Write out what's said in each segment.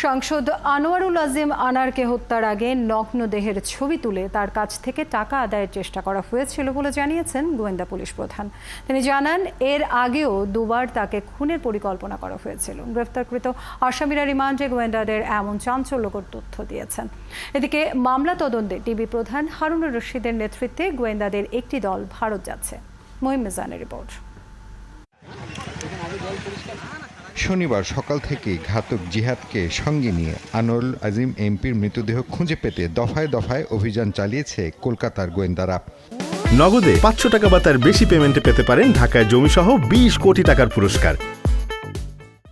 সাংসদ আনোয়ারুল আজিম আনারকে হত্যার আগে নগ্ন দেহের ছবি তুলে তার কাছ থেকে টাকা আদায়ের চেষ্টা করা হয়েছিল বলে জানিয়েছেন গোয়েন্দা পুলিশ প্রধান। তিনি জানান, এর আগেও দুবার তাকে খুনের পরিকল্পনা করা হয়েছিল। গ্রেফতারকৃত আসামিরা রিমান্ডে গোয়েন্দাদের এমন চাঞ্চল্যকর তথ্য দিয়েছেন। এদিকে মামলা তদন্তে ডিবি প্রধান হারুনুর রশিদের নেতৃত্বে গোয়েন্দাদের একটি দল ভারত যাচ্ছে। মহিম মিজানের রিপোর্ট। শনিবার সকাল থেকেই ঘাতক জিহাদকে সঙ্গে নিয়ে আনোয়ারুল আজিম এমপির মৃতদেহ খুঁজে পেতে দফায় দফায় অভিযান চালিয়েছে কলকাতার গোয়েন্দারা। নগদে ৫০০ টাকা বা তার বেশি পেমেন্টে পেতে পারেন ঢাকায় জমিসহ ২০ কোটি টাকার পুরস্কার।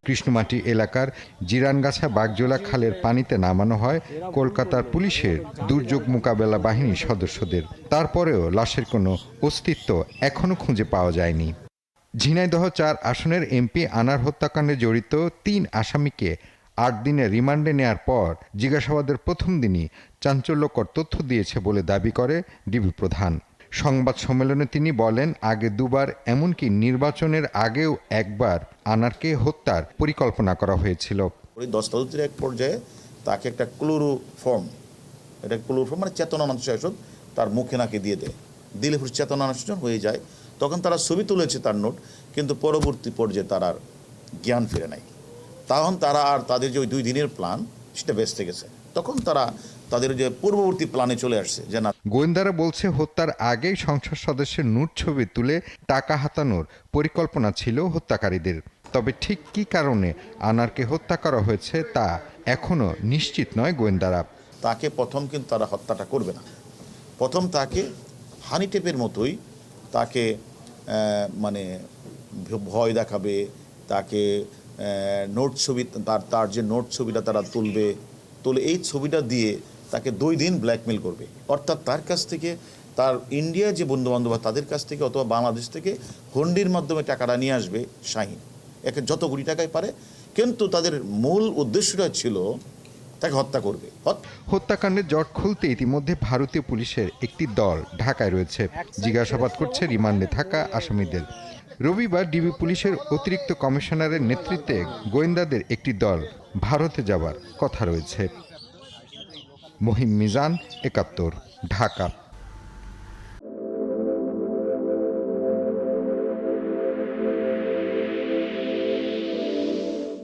কৃষ্ণমাটি এলাকার জিরানগাছা বাগজোলা খালের পানিতে নামানো হয় কলকাতার পুলিশের দুর্যোগ মোকাবেলা বাহিনীর সদস্যদের। তারপরেও লাশের কোনো অস্তিত্ব এখনও খুঁজে পাওয়া যায়নি। ঝিনাইদহ ৪ আসনের এমপি আনার হত্যাকাণ্ডে জড়িত ৩ আসামিকে ৮ দিনের রিমান্ডে নেয়ার পর জিজ্ঞাসাবাদের প্রথম দিনই চাঞ্চল্যকর তথ্য দিয়েছে বলে দাবি করে ডিবি প্রধান। সংবাদ সম্মেলনে তিনি বলেন, আগে দুবার, এমনকি নির্বাচনের আগেও একবার আনারকে হত্যার পরিকল্পনা করা হয়েছিল। ওই দস্তাবেজের এক পর্যায়ে তাকে একটা ক্লোরোফর্ম মানে চেতনানাশক তার মুখে নাকে দিয়ে দেয়, দিলে চেতনানাশক হয়ে যায়। তখন তারা ছবি তুলেছে তার নোট, কিন্তু পরবর্তী পর্যায়ে তার আর জ্ঞান ফিরে নাই। তখন তারা আর তাদের যে ওই 2 দিনের প্ল্যান সেটা বেঁচতে গেছে। তখন তারা তাদের যে পূর্ববর্তী প্ল্যানে চলে আসছে যে না। গোয়েন্দারা বলছে, হত্যার আগেই সংসদ সদস্যের নুট ছবি তুলে টাকা হাতানোর পরিকল্পনা ছিল হত্যাকারীদের। তবে ঠিক কী কারণে আনারকে হত্যা করা হয়েছে তা এখনও নিশ্চিত নয় গোয়েন্দারা। তাকে প্রথম কিন্তু তারা হত্যাটা করবে না। প্রথম তাকে হানি টেপের মতোই তাকে মানে ভয় দেখাবে, তাকে নোট ছবি তার যে নোট ছবিটা তারা তুলে এই ছবিটা দিয়ে তাকে 2 দিন ব্ল্যাকমেল করবে। অর্থাৎ তার কাছ থেকে, তার ইন্ডিয়া যে বন্ধুবান্ধব তাদের কাছ থেকে অথবা বাংলাদেশ থেকে হুন্ডির মাধ্যমে টাকাটা নিয়ে আসবে শাহিন, একে যত কোটি টাকায় পারে। কিন্তু তাদের মূল উদ্দেশ্যটা ছিল তাকে হত্যা করবে। হত্যাকাণ্ডের জট খুলতে ইতিমধ্যে ভারতীয় পুলিশের একটি দল ঢাকায় রয়েছে, জিজ্ঞাসাবাদ করছে রিমান্ডে থাকা আসামিদের। রবিবার ডিবি পুলিশের অতিরিক্ত কমিশনারের নেতৃত্বে গোয়েন্দাদের একটি দল ভারতে যাবার কথা রয়েছে। মহিম মিজান, ৭১, ঢাকা।